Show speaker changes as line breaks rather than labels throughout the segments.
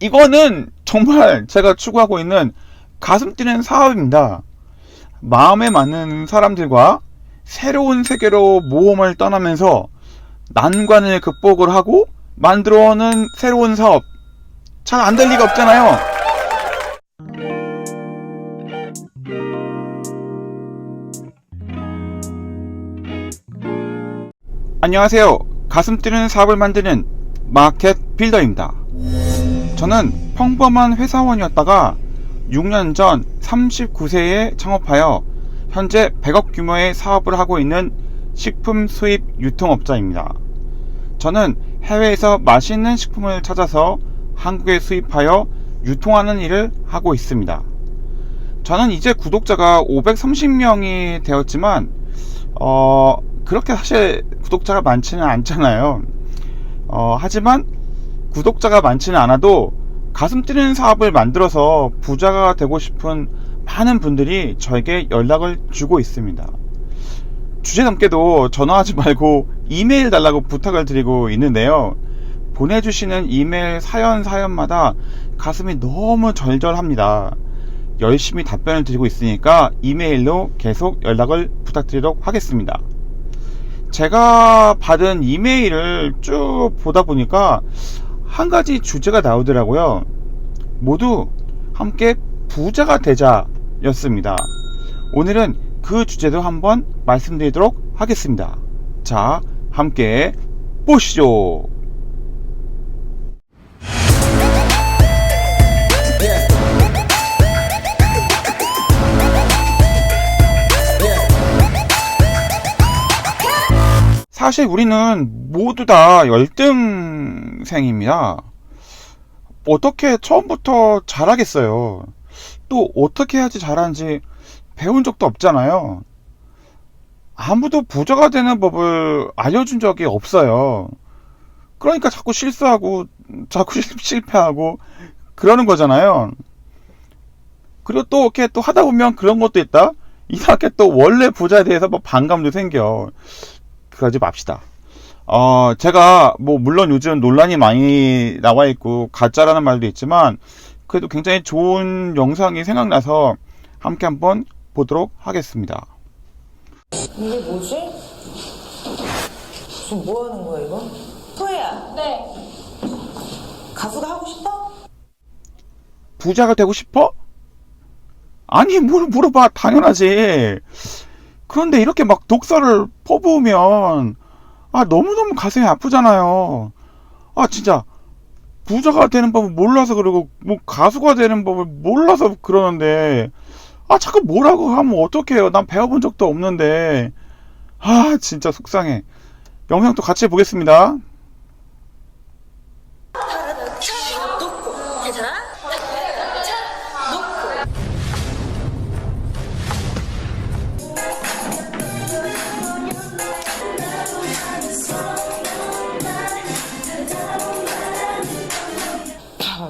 이거는 정말 제가 추구하고 있는 가슴 뛰는 사업입니다. 마음에 맞는 사람들과 새로운 세계로 모험을 떠나면서 난관을 극복을 하고 만들어오는 새로운 사업. 잘 안 될 리가 없잖아요. 안녕하세요. 가슴 뛰는 사업을 만드는 마켓 빌더입니다. 저는 평범한 회사원이었다가 6년 전 39세에 창업하여 현재 100억 규모의 사업을 하고 있는 식품 수입 유통업자입니다. 저는 해외에서 맛있는 식품을 찾아서 한국에 수입하여 유통하는 일을 하고 있습니다. 저는 이제 구독자가 530명이 되었지만 그렇게 사실 구독자가 많지는 않잖아요. 하지만 구독자가 많지는 않아도 가슴 뛰는 사업을 만들어서 부자가 되고 싶은 많은 분들이 저에게 연락을 주고 있습니다. 주제넘게도 전화하지 말고 이메일 달라고 부탁을 드리고 있는데요. 보내주시는 이메일 사연마다 가슴이 너무 절절합니다. 열심히 답변을 드리고 있으니까 이메일로 계속 연락을 부탁드리도록 하겠습니다. 제가 받은 이메일을 쭉 보다 보니까 한 가지 주제가 나오더라고요. 모두 함께 부자가 되자 였습니다. 오늘은 그 주제도 한번 말씀드리도록 하겠습니다. 자, 함께 보시죠. 사실 우리는 모두 다 열등생입니다. 어떻게 처음부터 잘하겠어요? 또 어떻게 해야지 잘하는지 배운 적도 없잖아요. 아무도 부자가 되는 법을 알려준 적이 없어요. 그러니까 자꾸 실수하고 자꾸 실패하고 그러는 거잖아요. 그리고 또 이렇게 또 하다 보면 그런 것도 있다. 이상하게 또 원래 부자에 대해서 뭐 반감도 생겨. 그러지 맙시다. 제가 물론 요즘 논란이 많이 나와 있고 가짜라는 말도 있지만 그래도 굉장히 좋은 영상이 생각나서 함께 한번 보도록 하겠습니다.
이게 뭐지? 지금 뭐 하는 거야 이거? 소혜야.
네.
가수가 하고 싶어?
부자가 되고 싶어? 아니 물어봐. 당연하지. 그런데 이렇게 막 독설을 퍼부으면 너무너무 가슴이 아프잖아요. 진짜 부자가 되는 법을 몰라서 그러고 가수가 되는 법을 몰라서 그러는데 자꾸 뭐라고 하면 어떡해요. 난 배워본 적도 없는데. 진짜 속상해. 영상도 같이 보겠습니다.
놓고 괜찮아? 놓고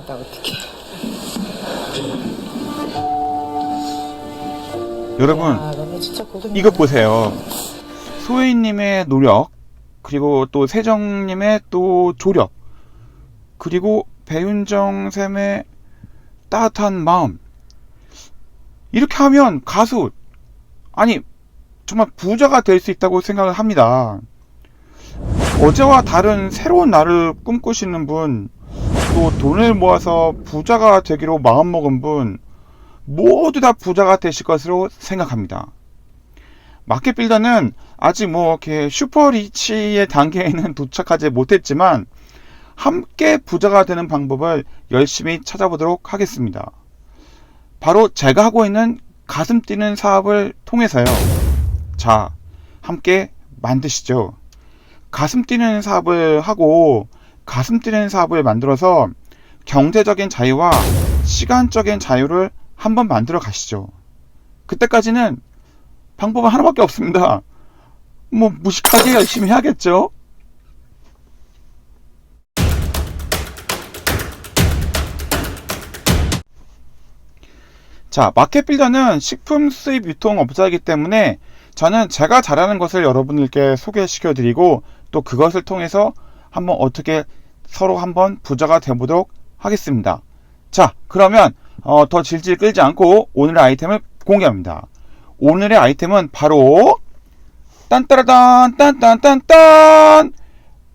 나 어떡해.
여러분
너네 진짜 고생
이것 보세요. 소혜님의 노력, 그리고 또 세정님의 또 조력, 그리고 배윤정 쌤의 따뜻한 마음. 이렇게 하면 가수, 정말 부자가 될 수 있다고 생각을 합니다. 어제와 다른 새로운 날을 꿈꾸시는 분, 또 돈을 모아서 부자가 되기로 마음먹은 분, 모두 다 부자가 되실 것으로 생각합니다. 마켓 빌더는 아직 이렇게 슈퍼리치의 단계에는 도착하지 못했지만 함께 부자가 되는 방법을 열심히 찾아보도록 하겠습니다. 바로 제가 하고 있는 가슴 뛰는 사업을 통해서요. 자, 함께 만드시죠. 가슴 뛰는 사업을 하고 가슴 뛰는 사업을 만들어서 경제적인 자유와 시간적인 자유를 한번 만들어 가시죠. 그때까지는 방법은 하나밖에 없습니다. 무식하게 열심히 해야겠죠. 자, 마켓 빌더는 식품 수입 유통업자이기 때문에 저는 제가 잘하는 것을 여러분들께 소개시켜 드리고 또 그것을 통해서 한번 어떻게 서로 한번 부자가 되보도록 하겠습니다. 자, 그러면 더 질질 끌지 않고 오늘의 아이템을 공개합니다. 오늘의 아이템은 바로 딴따라단 딴딴딴딴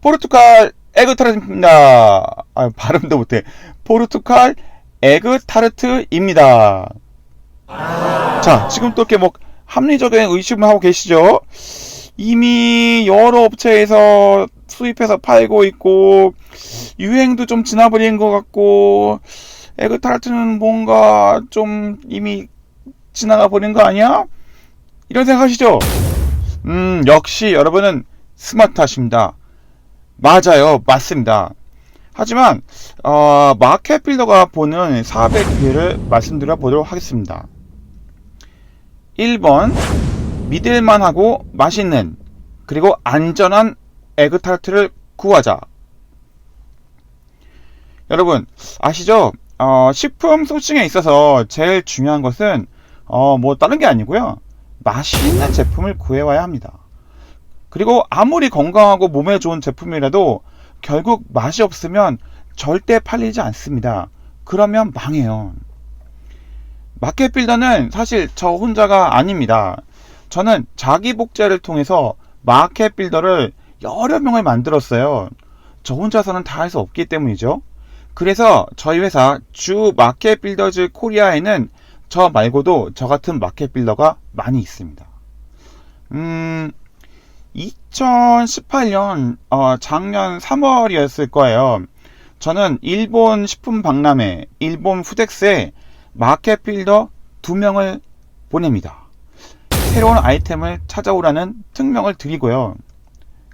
포르투갈 에그타르트입니다. 발음도 못해. 포르투갈 에그타르트입니다. 자, 지금 또 이렇게 뭐 합리적인 의심을 하고 계시죠? 이미 여러 업체에서 수입해서 팔고 있고 유행도 좀 지나버린 것 같고 에그타르트는 뭔가 좀 이미 지나가 버린 거 아니야? 이런 생각하시죠? 역시 여러분은 스마트하십니다. 맞아요, 맞습니다. 하지만 마켓 빌더가 보는 사업의 기회를 말씀드려 보도록 하겠습니다. 1번 믿을만하고 맛있는 그리고 안전한 에그타르트를 구하자. 여러분 아시죠? 식품 소싱에 있어서 제일 중요한 것은 뭐 다른 게 아니고요, 맛있는 제품을 구해와야 합니다. 그리고 아무리 건강하고 몸에 좋은 제품이라도 결국 맛이 없으면 절대 팔리지 않습니다. 그러면 망해요. 마켓 빌더는 사실 저 혼자가 아닙니다. 저는 자기 복제를 통해서 마켓 빌더를 여러 명을 만들었어요. 저 혼자서는 다 할 수 없기 때문이죠. 그래서 저희 회사 주 마켓 빌더즈 코리아에는 저 말고도 저 같은 마켓 빌더가 많이 있습니다. 2018년 작년 3월이었을 거예요. 저는 일본 식품 박람회, 일본 푸덱스에 마켓 빌더 2명을 보냅니다. 새로운 아이템을 찾아오라는 특명을 드리고요.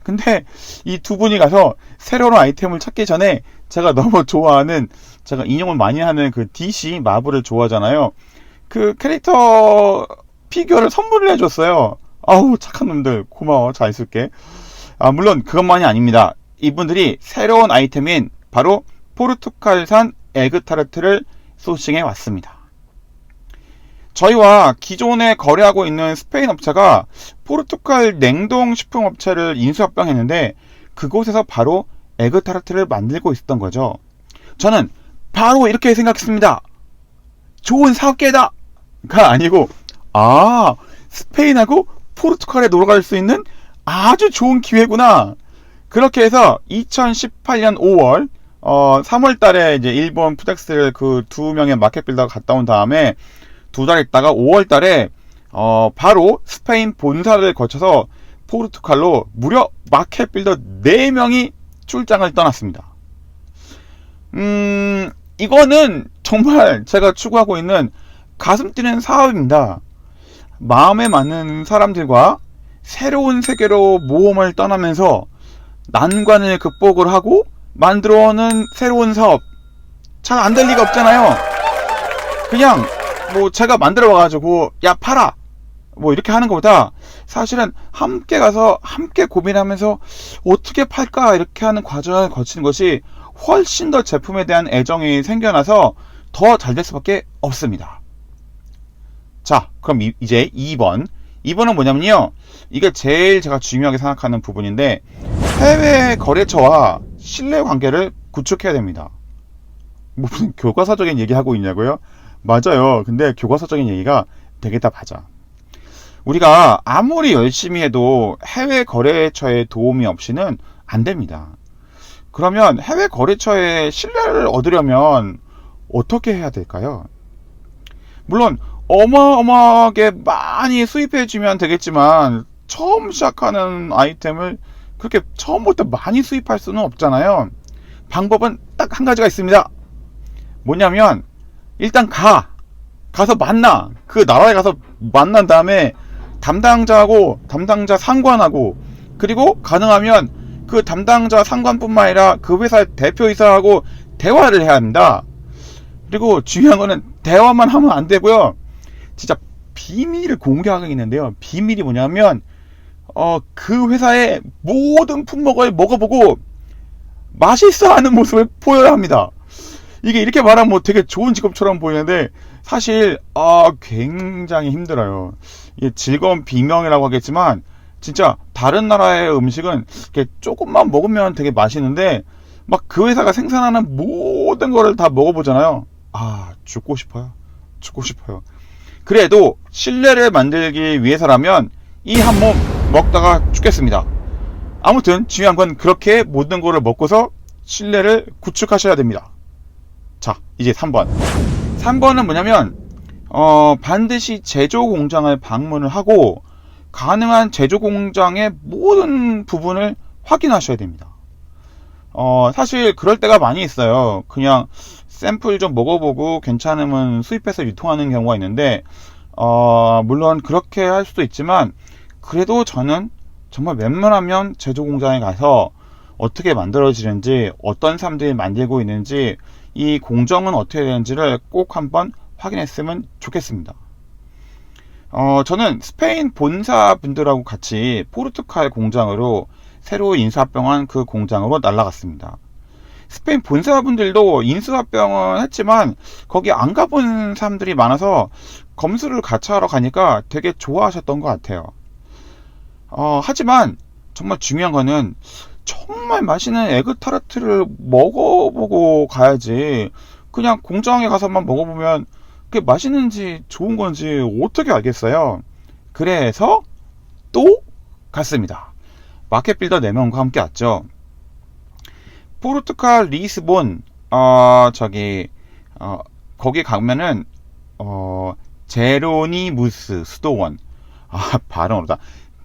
근데 이 두 분이 가서 새로운 아이템을 찾기 전에 제가 너무 좋아하는, 제가 인용을 많이 하는 그 DC 마블을 좋아하잖아요. 그 캐릭터 피규어를 선물을 해줬어요. 아우 착한 놈들, 고마워, 잘 쓸게. 물론 그것만이 아닙니다. 이분들이 새로운 아이템인 바로 포르투갈산 에그타르트를 소싱해 왔습니다. 저희와 기존에 거래하고 있는 스페인 업체가 포르투갈 냉동식품 업체를 인수합병했는데 그곳에서 바로 에그타르트를 만들고 있었던 거죠. 저는 바로 이렇게 생각했습니다. 좋은 사업계다! 가 아니고, 스페인하고 포르투갈에 놀러갈 수 있는 아주 좋은 기회구나. 그렇게 해서 2018년 5월 3월 달에 이제 일본 푸덱스를 그 2명의 마켓 빌더가 갔다 온 다음에 2달 있다가 5월 달에 바로 스페인 본사를 거쳐서 포르투갈로 무려 마켓 빌더 4명이 출장을 떠났습니다. 이거는 정말 제가 추구하고 있는 가슴 뛰는 사업입니다. 마음에 맞는 사람들과 새로운 세계로 모험을 떠나면서 난관을 극복을 하고 만들어오는 새로운 사업. 잘 안 될 리가 없잖아요. 그냥 뭐 제가 만들어 와가지고 야 팔아 뭐 이렇게 하는 것보다 사실은 함께 가서 함께 고민하면서 어떻게 팔까 이렇게 하는 과정을 거치는 것이 훨씬 더 제품에 대한 애정이 생겨나서 더 잘 될 수밖에 없습니다. 자, 그럼 이제 2번은 뭐냐면요, 이게 제일 제가 중요하게 생각하는 부분인데, 해외 거래처와 신뢰 관계를 구축해야 됩니다. 무슨 교과서적인 얘기 하고 있냐고요? 맞아요. 근데 교과서적인 얘기가 되게 다 맞아. 우리가 아무리 열심히 해도 해외 거래처의 도움이 없이는 안 됩니다. 그러면 해외 거래처의 신뢰를 얻으려면 어떻게 해야 될까요? 물론 어마어마하게 많이 수입해주면 되겠지만 처음 시작하는 아이템을 그렇게 처음부터 많이 수입할 수는 없잖아요. 방법은 딱 한 가지가 있습니다. 뭐냐면 일단 가서 만나. 그 나라에 가서 만난 다음에 담당자하고 담당자 상관하고, 그리고 가능하면 그 담당자 상관뿐만 아니라 그 회사의 대표이사하고 대화를 해야 합니다. 그리고 중요한 거는 대화만 하면 안 되고요, 진짜 비밀을 공개하겠는데요. 비밀이 뭐냐면 그 회사의 모든 품목을 먹어보고 맛있어하는 모습을 보여야 합니다. 이게 이렇게 말하면 뭐 되게 좋은 직업처럼 보이는데 사실 굉장히 힘들어요. 이게 즐거운 비명이라고 하겠지만 진짜 다른 나라의 음식은 이렇게 조금만 먹으면 되게 맛있는데 막 그 회사가 생산하는 모든 거를 다 먹어보잖아요. 아, 죽고 싶어요. 죽고 싶어요. 그래도 신뢰를 만들기 위해서라면 이 한 몸 먹다가 죽겠습니다. 아무튼 중요한 건 그렇게 모든 거를 먹고서 신뢰를 구축하셔야 됩니다. 자, 이제 3번. 3번은 뭐냐면 반드시 제조 공장을 방문을 하고 가능한 제조 공장의 모든 부분을 확인하셔야 됩니다. 사실 그럴 때가 많이 있어요. 그냥 샘플 좀 먹어보고 괜찮으면 수입해서 유통하는 경우가 있는데 물론 그렇게 할 수도 있지만 그래도 저는 정말 웬만하면 제조 공장에 가서 어떻게 만들어지는지, 어떤 사람들이 만들고 있는지, 이 공정은 어떻게 되는지를 꼭 한번 확인했으면 좋겠습니다. 저는 스페인 본사 분들하고 같이 포르투갈 공장으로 새로 인수합병한 그 공장으로 날아갔습니다. 스페인 본사분들도 인수합병은 했지만 거기 안 가본 사람들이 많아서 검수를 같이 하러 가니까 되게 좋아하셨던 것 같아요. 하지만 정말 중요한 거는 정말 맛있는 에그타르트를 먹어보고 가야지 그냥 공장에 가서만 먹어보면 그게 맛있는지 좋은 건지 어떻게 알겠어요. 그래서 또 갔습니다. 마켓빌더 4명과 함께 왔죠. 포르투갈 리스본 거기 가면은 제로니무스 수도원, 발음 어렵다.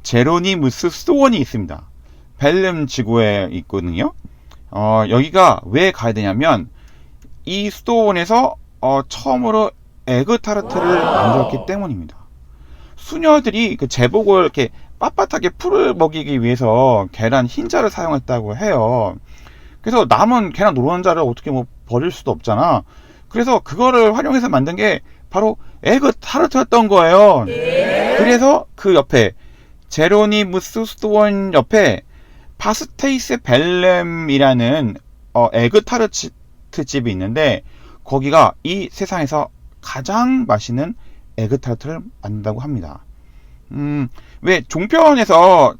제로니무스 수도원이 있습니다. 벨름 지구에 있거든요. 여기가 왜 가야 되냐면 이 수도원에서 처음으로 에그타르트를 만들었기 때문입니다. 수녀들이 그 제복을 이렇게 빳빳하게 풀을 먹이기 위해서 계란 흰자를 사용했다고 해요. 그래서 남은 계란 노른자를 어떻게 뭐 버릴 수도 없잖아. 그래서 그거를 활용해서 만든 게 바로 에그타르트였던 거예요. 그래서 그 옆에 제로니무스 수도원 옆에 파스테이스 벨렘이라는 에그타르트 집이 있는데 거기가 이 세상에서 가장 맛있는 에그타르트를 만든다고 합니다. 왜 종편에서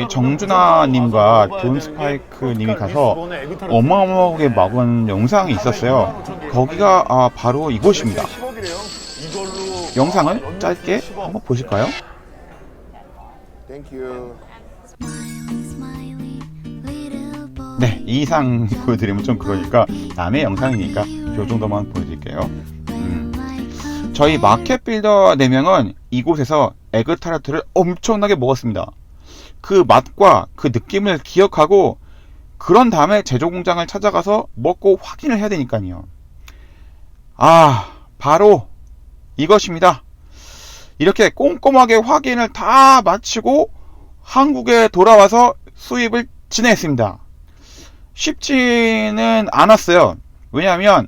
정준하님과 돈 스파이크님이 가서 어마어마하게 먹은 영상이 있었어요. 거기가 바로 이곳입니다. 영상을 짧게 한번 보실까요? 네, 이 이상 보여드리면 좀 그러니까 남의 영상이니까 이 정도만 보여드릴게요. 저희 마켓빌더 4명은 이곳에서 에그타르트를 엄청나게 먹었습니다. 그 맛과 그 느낌을 기억하고 그런 다음에 제조 공장을 찾아가서 먹고 확인을 해야 되니까요. 바로 이것입니다. 이렇게 꼼꼼하게 확인을 다 마치고 한국에 돌아와서 수입을 진행했습니다. 쉽지는 않았어요. 왜냐하면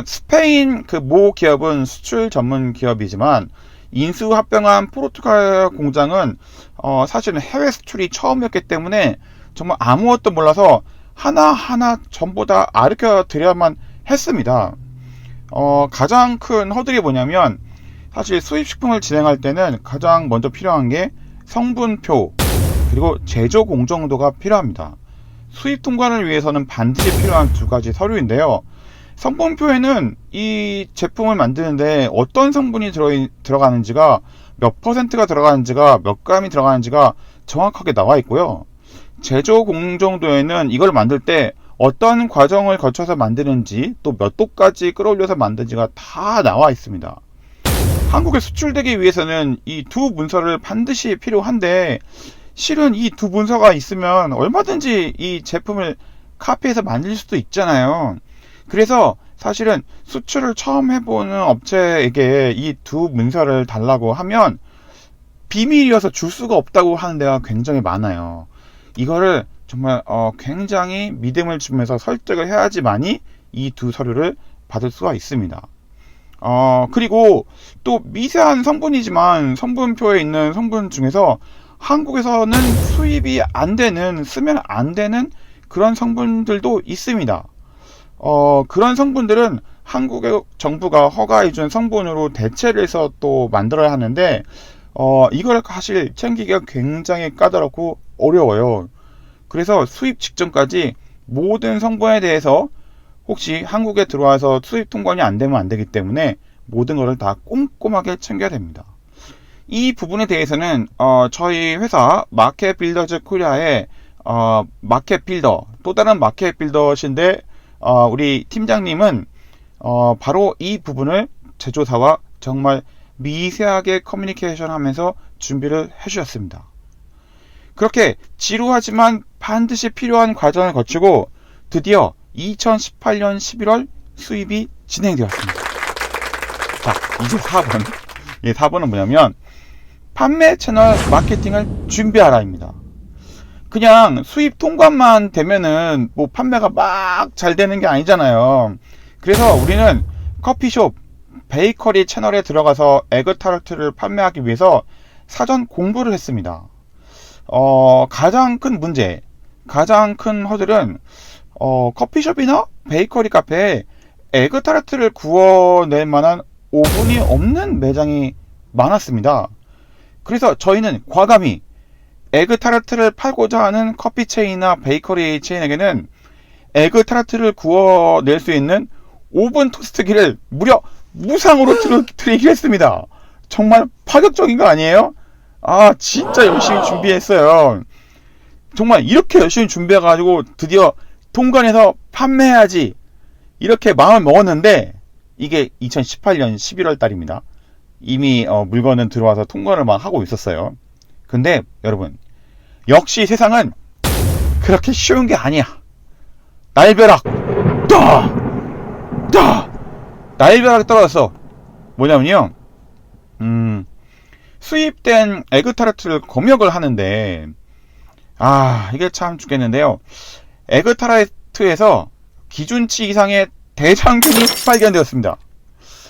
스페인 그 모 기업은 수출 전문 기업이지만 인수합병한 포르투갈 공장은 사실은 해외 수출이 처음이었기 때문에 정말 아무것도 몰라서 하나하나 전부 다 가르쳐 드려야만 했습니다. 가장 큰 허들이 뭐냐면 사실 수입식품을 진행할 때는 가장 먼저 필요한 게 성분표 그리고 제조 공정도가 필요합니다. 수입 통관을 위해서는 반드시 필요한 두 가지 서류인데요. 성분표에는 이 제품을 만드는데 어떤 성분이 들어가는지가 몇 퍼센트가 들어가는지가 몇 g이 들어가는지가 정확하게 나와 있고요. 제조 공정도에는 이걸 만들 때 어떤 과정을 거쳐서 만드는지 또 몇 도까지 끌어올려서 만드는지가 다 나와 있습니다. 한국에 수출되기 위해서는 이 두 문서를 반드시 필요한데 실은 이 두 문서가 있으면 얼마든지 이 제품을 카피해서 만들 수도 있잖아요. 그래서 사실은 수출을 처음 해보는 업체에게 이 두 문서를 달라고 하면 비밀이어서 줄 수가 없다고 하는 데가 굉장히 많아요. 이거를 정말 굉장히 믿음을 주면서 설득을 해야지만이 이 두 서류를 받을 수가 있습니다. 그리고 또 미세한 성분이지만 성분표에 있는 성분 중에서 한국에서는 수입이 안 되는, 쓰면 안 되는 그런 성분들도 있습니다. 그런 성분들은 한국의 정부가 허가해준 성분으로 대체를 해서 또 만들어야 하는데, 이걸 사실 챙기기가 굉장히 까다롭고 어려워요. 그래서 수입 직전까지 모든 성분에 대해서 혹시 한국에 들어와서 수입 통관이 안 되면 안 되기 때문에 모든 것을 다 꼼꼼하게 챙겨야 됩니다. 이 부분에 대해서는 저희 회사 마켓 빌더즈 코리아의 마켓 빌더, 또 다른 마켓 빌더신데 우리 팀장님은 바로 이 부분을 제조사와 정말 미세하게 커뮤니케이션 하면서 준비를 해주셨습니다. 그렇게 지루하지만 반드시 필요한 과정을 거치고 드디어 2018년 11월 수입이 진행되었습니다. 자, 이제 4번. 이 4번은 뭐냐면 판매 채널 마케팅을 준비하라입니다. 그냥 수입 통관만 되면은 뭐 판매가 막 잘 되는 게 아니잖아요. 그래서 우리는 커피숍, 베이커리 채널에 들어가서 에그타르트를 판매하기 위해서 사전 공부를 했습니다. 가장 큰 문제, 가장 큰 허들은 커피숍이나 베이커리 카페에 에그타르트를 구워낼 만한 오븐이 없는 매장이 많았습니다. 그래서 저희는 과감히 에그타르트를 팔고자 하는 커피 체인이나 베이커리 체인에게는 에그타르트를 구워낼 수 있는 오븐 토스트기를 무려 무상으로 드리기로 했습니다. 정말 파격적인 거 아니에요? 아, 진짜 열심히 준비했어요. 정말 이렇게 열심히 준비해가지고 드디어 통관해서 판매해야지 이렇게 마음을 먹었는데 이게 2018년 11월 달입니다. 이미 물건은 들어와서 통관을 막 하고 있었어요. 근데 여러분, 역시 세상은 그렇게 쉬운 게 아니야. 날벼락 날벼락이 떨어졌어. 뭐냐면요, 수입된 에그타르트를 검역을 하는데 이게 참 죽겠는데요. 에그타르트에서 기준치 이상의 대장균이 발견되었습니다.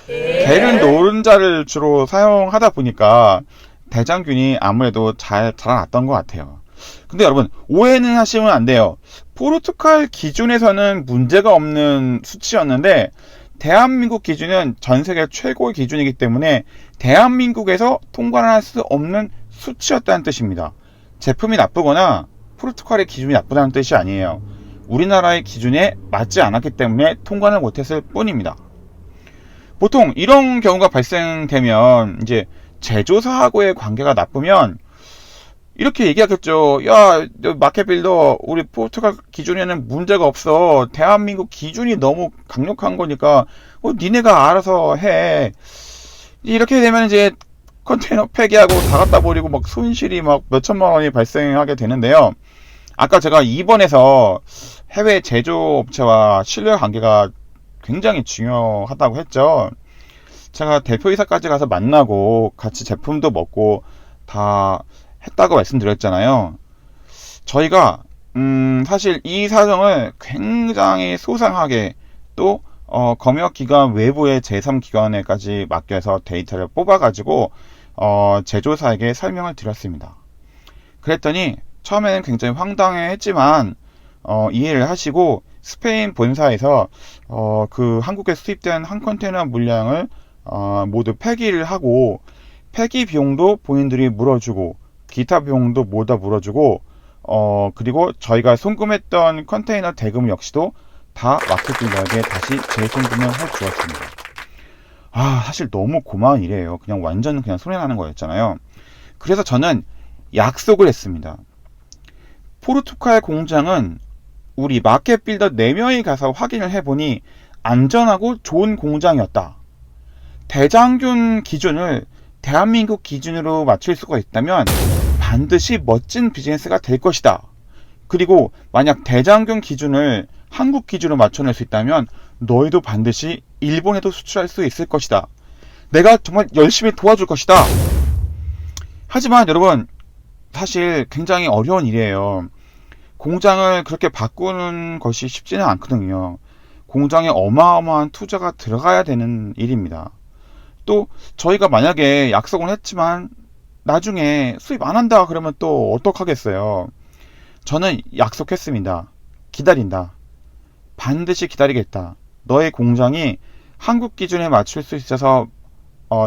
게른 노른자를 주로 사용하다 보니까 대장균이 아무래도 잘 자라났던 것 같아요. 근데 여러분, 오해는 하시면 안 돼요. 포르투갈 기준에서는 문제가 없는 수치였는데 대한민국 기준은 전세계 최고의 기준이기 때문에 대한민국에서 통관할 수 없는 수치였다는 뜻입니다. 제품이 나쁘거나 포르투갈의 기준이 나쁘다는 뜻이 아니에요. 우리나라의 기준에 맞지 않았기 때문에 통관을 못했을 뿐입니다. 보통 이런 경우가 발생되면 이제 제조사하고의 관계가 나쁘면 이렇게 얘기하겠죠. 야, 마켓빌더, 우리 포르투갈 기준에는 문제가 없어. 대한민국 기준이 너무 강력한 거니까 니네가 알아서 해. 이렇게 되면 이제 컨테이너 폐기하고 다 갖다 버리고 막 손실이 막 몇천만 원이 발생하게 되는데요. 아까 제가 2번에서 해외 제조업체와 신뢰 관계가 굉장히 중요하다고 했죠. 제가 대표이사까지 가서 만나고 같이 제품도 먹고 다 했다고 말씀드렸잖아요. 저희가 사실 이 사정을 굉장히 소상하게 또 검역기관 외부의 제3기관에까지 맡겨서 데이터를 뽑아가지고 제조사에게 설명을 드렸습니다. 그랬더니 처음에는 굉장히 황당해했지만 이해를 하시고 스페인 본사에서 그 한국에 수입된 한 컨테이너 물량을 모두 폐기를 하고 폐기 비용도 본인들이 물어주고 기타 비용도 모두 다 물어주고 그리고 저희가 송금했던 컨테이너 대금 역시도 다 마켓빌더에게 다시 재송금을 해주었습니다. 사실 너무 고마운 일이에요. 그냥 완전 그냥 손해나는 거였잖아요. 그래서 저는 약속을 했습니다. 포르투갈 공장은 우리 마켓빌더 4명이 가서 확인을 해보니 안전하고 좋은 공장이었다. 대장균 기준을 대한민국 기준으로 맞출 수가 있다면 반드시 멋진 비즈니스가 될 것이다. 그리고 만약 대장균 기준을 한국 기준으로 맞춰낼 수 있다면 너희도 반드시 일본에도 수출할 수 있을 것이다. 내가 정말 열심히 도와줄 것이다. 하지만 여러분, 사실 굉장히 어려운 일이에요. 공장을 그렇게 바꾸는 것이 쉽지는 않거든요. 공장에 어마어마한 투자가 들어가야 되는 일입니다. 또 저희가 만약에 약속을 했지만 나중에 수입 안 한다 그러면 또 어떡하겠어요. 저는 약속했습니다. 기다린다. 반드시 기다리겠다. 너의 공장이 한국 기준에 맞출 수 있어서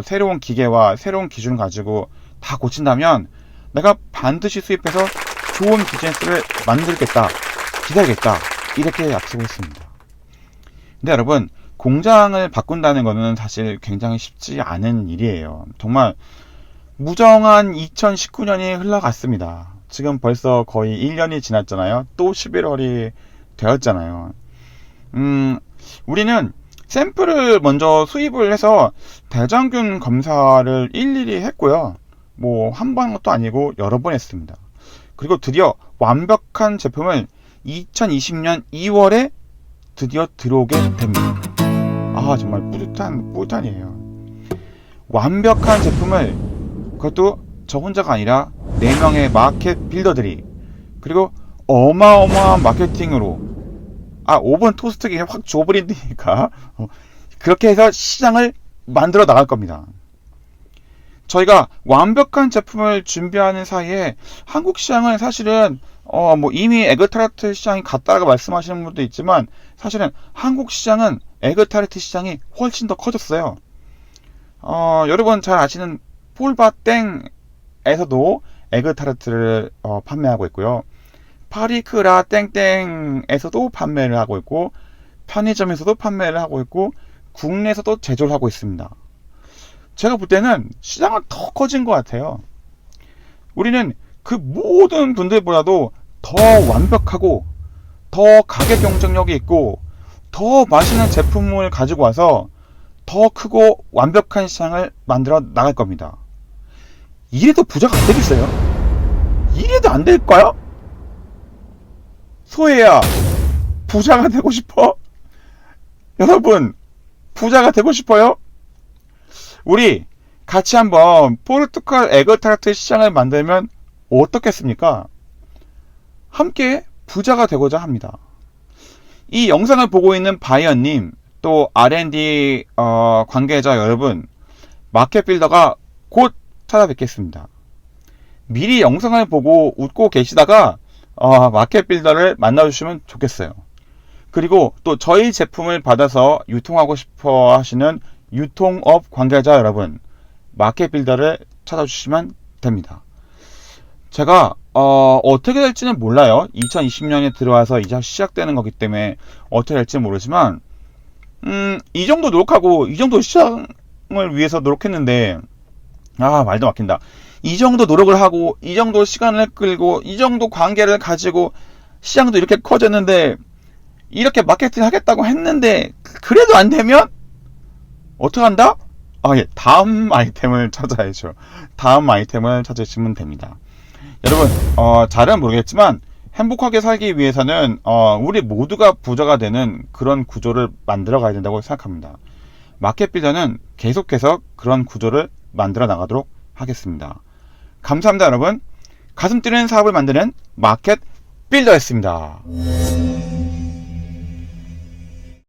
새로운 기계와 새로운 기준을 가지고 다 고친다면 내가 반드시 수입해서 좋은 비즈니스를 만들겠다. 기다리겠다. 이렇게 약속을 했습니다. 근데 여러분, 공장을 바꾼다는 거는 사실 굉장히 쉽지 않은 일이에요. 정말 무정한 2019년이 흘러갔습니다. 지금 벌써 거의 1년이 지났잖아요. 또 11월이 되었잖아요. 우리는 샘플을 먼저 수입을 해서 대장균 검사를 일일이 했고요. 뭐 한 번 것도 아니고 여러 번 했습니다. 그리고 드디어 완벽한 제품을 2020년 2월에 드디어 들어오게 됩니다. 아, 정말 뿌듯한이에요. 완벽한 제품을, 그것도 저 혼자가 아니라 4명의 마켓 빌더들이, 그리고 어마어마한 마케팅으로, 오븐 토스트기 확 줘버린다니까. 그렇게 해서 시장을 만들어 나갈 겁니다. 저희가 완벽한 제품을 준비하는 사이에 한국 시장은 사실은 이미 에그타르트 시장이 갔다가 말씀하시는 분도 있지만, 사실은 한국 시장은 에그타르트 시장이 훨씬 더 커졌어요. 여러분 잘 아시는 폴바땡에서도 에그타르트를 판매하고 있고요. 파리크라 땡땡에서도 판매를 하고 있고, 편의점에서도 판매를 하고 있고, 국내에서도 제조를 하고 있습니다. 제가 볼 때는 시장은 더 커진 것 같아요. 우리는 그 모든 분들보다도 더 완벽하고, 더 가격 경쟁력이 있고, 더 맛있는 제품을 가지고 와서 더 크고 완벽한 시장을 만들어 나갈 겁니다. 이래도 부자가 안 되겠어요? 이래도 안 될까요? 소혜야, 부자가 되고 싶어? 여러분, 부자가 되고 싶어요? 우리 같이 한번 포르투갈 에그타르트 시장을 만들면 어떻겠습니까? 함께 부자가 되고자 합니다. 이 영상을 보고 있는 바이언님, 또 R&D 관계자 여러분, 마켓빌더가 곧 찾아뵙겠습니다. 미리 영상을 보고 웃고 계시다가 마켓빌더를 만나주시면 좋겠어요. 그리고 또 저희 제품을 받아서 유통하고 싶어 하시는 유통업 관계자 여러분, 마켓빌더를 찾아주시면 됩니다. 제가 어떻게 될지는 몰라요. 2020년에 들어와서 이제 시작되는 거기 때문에 어떻게 될지는 모르지만, 이 정도 노력하고 이 정도 시장을 위해서 노력했는데, 말도 막힌다. 이 정도 노력을 하고 이 정도 시간을 끌고 이 정도 관계를 가지고 시장도 이렇게 커졌는데, 이렇게 마케팅 하겠다고 했는데 그래도 안 되면 어떡한다? 다음 아이템을 찾아야죠. 다음 아이템을 찾으시면 됩니다. 여러분, 잘은 모르겠지만 행복하게 살기 위해서는 우리 모두가 부자가 되는 그런 구조를 만들어 가야 된다고 생각합니다. 마켓빌더는 계속해서 그런 구조를 만들어 나가도록 하겠습니다. 감사합니다, 여러분. 가슴 뛰는 사업을 만드는 마켓빌더였습니다.